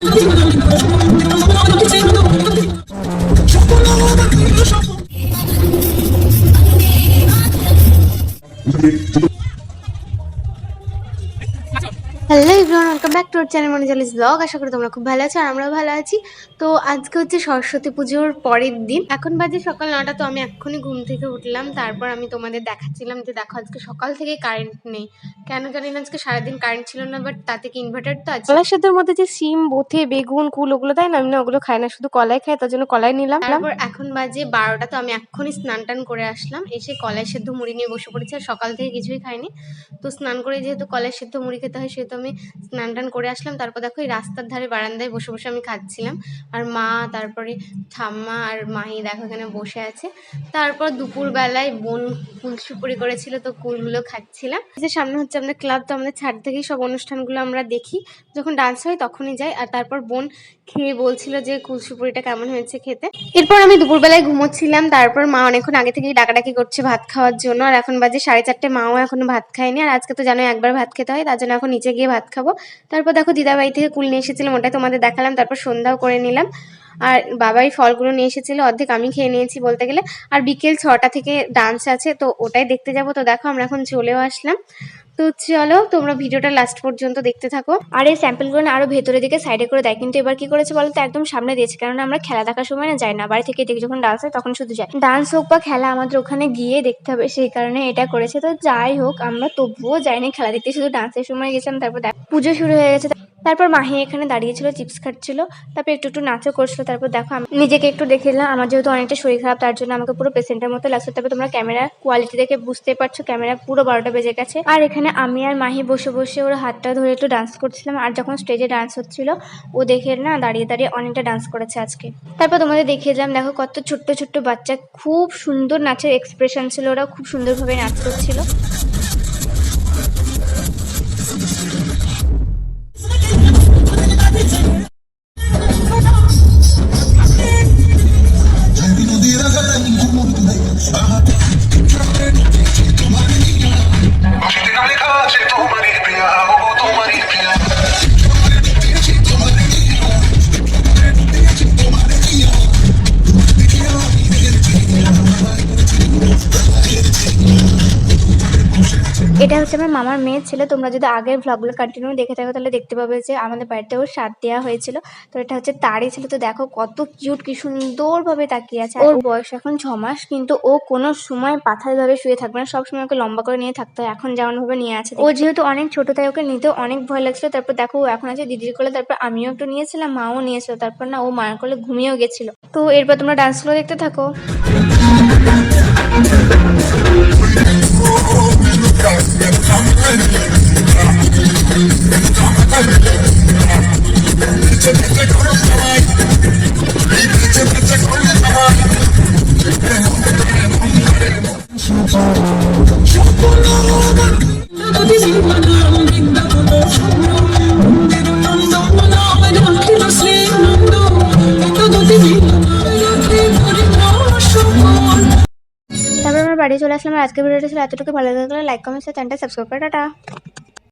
Hello everyone, welcome back to our channel মনিজালিস blog. আশা করি তোমরা খুব ভালো আছো আর আমরাও ভালো আছি। তো আজকে হচ্ছে সরস্বতী পুজোর পরের দিন, এখন বাজে সকাল 9টা। তো আমি এক্ষুনি ঘুম থেকে উঠলাম, তারপর আমি তোমাদের দেখাচ্ছিলাম যে দেখো আজকে সকাল থেকে কারেন্ট নেই, কেন জানি না। আজকে সারাদিন কারেন্ট ছিল না, বাট তাতে কি ইনভার্টার তো আছে। কলাই সেদ্ধের মধ্যে যে সিম, বোথে, বেগুন, কুল ওগুলো দেয় না, আমি না ওগুলো খাই না, শুধু কলাই খাই, তার জন্য কলাই নিলাম। তারপর এখন বাজে 12টা। তো আমি এক্ষুনি স্নান টান করে আসলাম, এসে কলাই সেদ্ধ মুড়ি নিয়ে বসে পড়েছি। আর সকাল থেকে কিছুই খাইনি, তো স্নান করে যেহেতু কলাই সেদ্ধ মুড়ি খেতে হয় সেহেতু আমি স্নান টান করে আসলাম। তারপর দেখো এই রাস্তার ধারে বারান্দায় বসে বসে আমি খাচ্ছিলাম, আর মা, তারপরে ঠাম্মা আর মাহি দেখো এখানে বসে আছে। তারপর দুপুরবেলায় বোন কুল সুপুরি করেছিল, তো কুলগুলো খাচ্ছিলাম। যে সামনে হচ্ছে আমাদের ক্লাব, তো আমাদের ছাদ থেকেই সব অনুষ্ঠানগুলো আমরা দেখি, যখন ডান্স হয় তখনই যাই। আর তারপর বোন খেয়ে বলছিল যে কুল সুপুরিটা কেমন হয়েছে খেতে। এরপর আমি দুপুরবেলায় ঘুমোচ্ছিলাম, তারপর মা অনেকক্ষণ আগে থেকেই ডাকাডাকি করছে ভাত খাওয়ার জন্য। আর এখন বাজে 4:30, মাও এখনো ভাত খায়নি। আর আজকে তো জানো একবার ভাত খেতে হয়, তার জন্য এখন নিচে গিয়ে ভাত খাবো। তারপর দেখো দিদাবাড়ি থেকে কুল নিয়ে এসেছিলাম, ওটাই তোমাদের দেখালাম। তারপর সন্ধ্যাও করে নিলাম, আর বাবাই ফলগুলো নিয়ে এসেছিল, অর্ধেক আমি খেয়ে নিয়েছি বলতে গেলে। আর বিকেল 6টা থেকে ডান্স আছে, তো ওটাই দেখতে যাবো। তো দেখো আমরা এখন চলেও আসলাম। তো চলো তোমরা ভিডিওটা লাস্ট পর্যন্ত দেখতে থাকো। আর এই স্যাম্পলগুলো না আরো ভেতরের দিকে সাইডে করে দেয়, কিন্তু এবার কি করেছে বলতো একদম সামনে দিয়েছে, কারণ আমরা খেলা দেখার সময় না যাই না, বাড়ি থেকে দেখি যখন ডান্স হয় তখন শুধু যাই। ডান্স হোক বা খেলা আমাদের ওখানে গিয়ে দেখতে হবে, সেই কারণে এটা করেছে। তো যাই হোক, আমরা তবুও যাইনি খেলা দেখতে, শুধু ডান্সের সময় গেছিলাম। তারপর পুজো শুরু হয়ে গেছে, তারপর মাহি এখানে দাঁড়িয়েছিল, চিপস খাচ্ছিল, তারপর একটু একটু নাচও করছিল। তারপর দেখো আমি নিজেকে একটু দেখে নিলাম, আমার যেহেতু অনেকটা শরীর খারাপ, তার জন্য আমাকে পুরো পেশেন্টের মতো লাগছে। তারপর তোমরা ক্যামেরা কোয়ালিটি দেখে বুঝতে পারছো, ক্যামেরা পুরো 12টা বেজে গেছে। আর এখানে আমি আর মাহি বসে বসে ওর হাতটা ধরে একটু ডান্স করছিলাম। আর যখন স্টেজে ডান্স হচ্ছিল, ও দেখে না দাঁড়িয়ে দাঁড়িয়ে অনেকটা ডান্স করেছে আজকে। তারপর তোমাদের দেখিয়ে দিলাম, দেখো কত ছোট্ট ছোট্ট বাচ্চা, খুব সুন্দর নাচের এক্সপ্রেশন ছিল, ওরা খুব সুন্দরভাবে নাচ করছিল। এটা হচ্ছে আমার মামার মেয়ের ছেলে। তোমরা যদি আগের ভ্লগগুলো কন্টিনিউ দেখে থাকো তাহলে দেখতে পাবে যে আমাদের বাড়িতে ওর সাথ দেওয়া হয়েছিল। তো এটা হচ্ছে তারই ছিল। তো দেখো কত কিউট, কি সুন্দরভাবে তাকিয়ে আছে। ওর বয়স এখন 6 মাস, কিন্তু ও কোনো সময় পাথায় ভাবে শুয়ে থাকবে না, সবসময় ওকে লম্বা করে নিয়ে থাকতে হয়। এখন যেমন ভাবে নিয়ে আছে, ও যেহেতু অনেক ছোট তাই ওকে নিতে অনেক ভয় লাগছিল। তারপর দেখো ও এখন আছে দিদির কোলে, তারপর আমিও একটু নিয়েছিলাম, মাও নিয়েছিল। তারপর না ও মায়ের কোলে ঘুমিয়েও গেছিল। তো এরপর তোমরা ডান্সগুলো দেখতে থাকো। তারপর আমরা বাড়ি চলে আসলাম। আর আজকের ভিডিওটা ছিল এতটুকু। ভালো লাগলে লাইক, কমেন্ট, চ্যানেলটা সাবস্ক্রাইব করে টাটা।